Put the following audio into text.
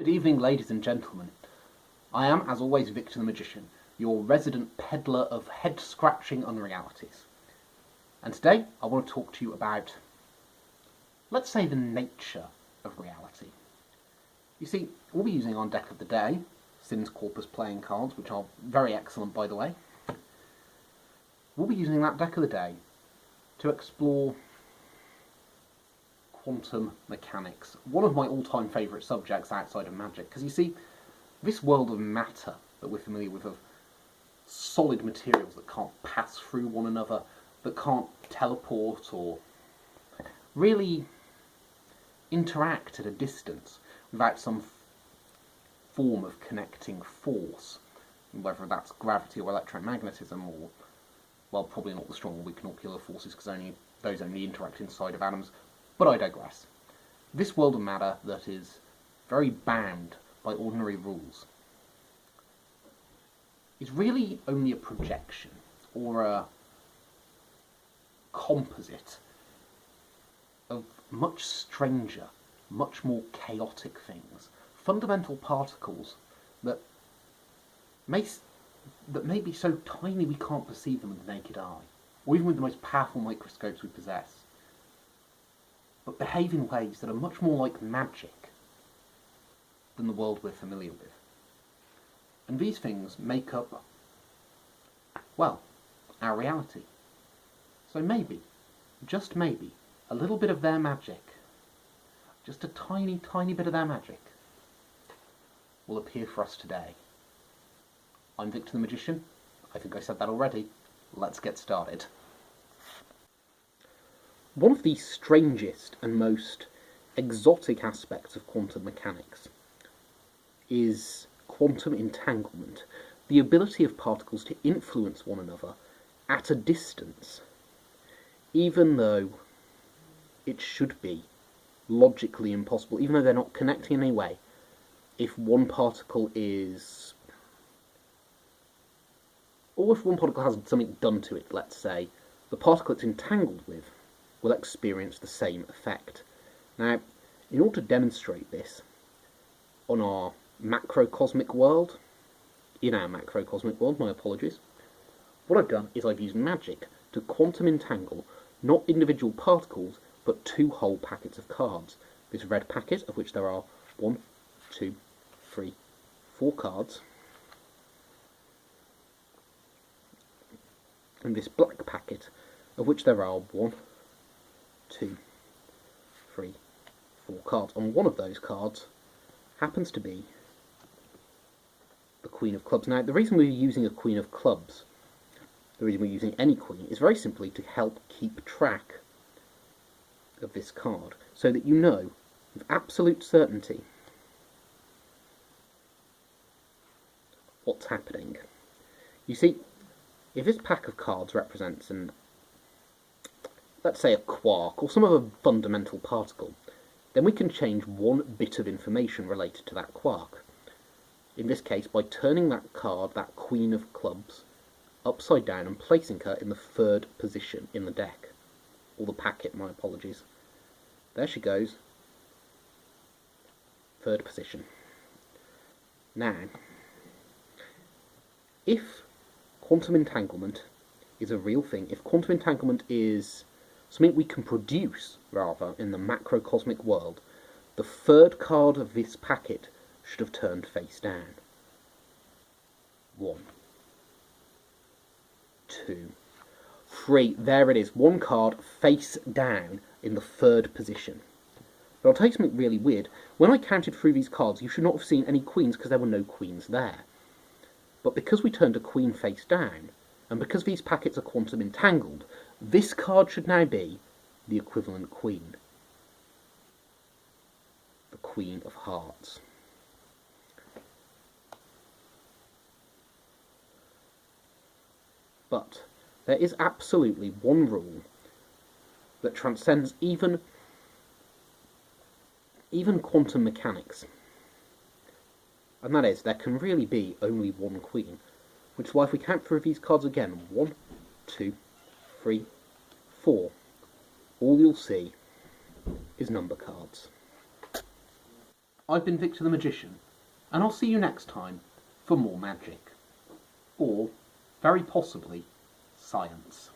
Good evening, ladies and gentlemen. I am, as always, Victor the Magician, your resident peddler of head-scratching unrealities. And today, I want to talk to you about, let's say, the nature of reality. You see, we'll be using our deck of the day, Sims Corpus playing cards, which are very excellent, by the way. We'll be using that deck of the day to explore quantum mechanics, one of my all-time favourite subjects outside of magic, because you see, this world of matter that we're familiar with, of solid materials that can't pass through one another, that can't teleport or really interact at a distance without some form of connecting force, whether that's gravity or electromagnetism, or, well, probably not the strong weak nuclear forces, because those only interact inside of atoms. But I digress. This world of matter that is very bound by ordinary rules is really only a projection, or a composite of much stranger, much more chaotic things. Fundamental particles that may be so tiny we can't perceive them with the naked eye, or even with the most powerful microscopes we possess, but behave in ways that are much more like magic than the world we're familiar with. And these things make up, well, our reality. So maybe, just maybe, a little bit of their magic, just a tiny, tiny bit of their magic, will appear for us today. I'm Victor the Magician. I think I said that already. Let's get started. One of the strangest and most exotic aspects of quantum mechanics is quantum entanglement, the ability of particles to influence one another at a distance, even though it should be logically impossible, even though they're not connecting in any way. If one particle is... or if one particle has something done to it, let's say, the particle it's entangled with will experience the same effect. Now, in order to demonstrate this on our macrocosmic world, my apologies, what I've done is I've used magic to quantum entangle not individual particles, but two whole packets of cards. This red packet, of which there are 1, 2, 3, 4 cards, and this black packet, of which there are 1, 2, 3, 4 cards. On one of those cards happens to be the Queen of Clubs. Now, the reason we're using a Queen of Clubs, the reason we're using any queen, is very simply to help keep track of this card, so that you know with absolute certainty what's happening. You see, if this pack of cards represents let's say a quark, or some other fundamental particle, then we can change one bit of information related to that quark. In this case, by turning that card, that Queen of Clubs, upside down and placing her in the 3rd position in the deck. Or the packet, my apologies. There she goes. 3rd position. Now, if quantum entanglement is a real thing, if quantum entanglement is something we can produce, rather, in the macrocosmic world, the 3rd card of this packet should have turned face down. 1, 2, 3, there it is, 1 card face down in the 3rd position. But I'll tell you something really weird. When I counted through these cards, you should not have seen any queens because there were no queens there. But because we turned a queen face down, and because these packets are quantum entangled, this card should now be the equivalent queen. The Queen of Hearts. But there is absolutely one rule that transcends even quantum mechanics. And that is, there can really be only one queen. Which is why if we count through these cards again, 1, 2, 3, 4, all you'll see is number cards. I've been Victor the Magician, and I'll see you next time for more magic. Or, very possibly, science.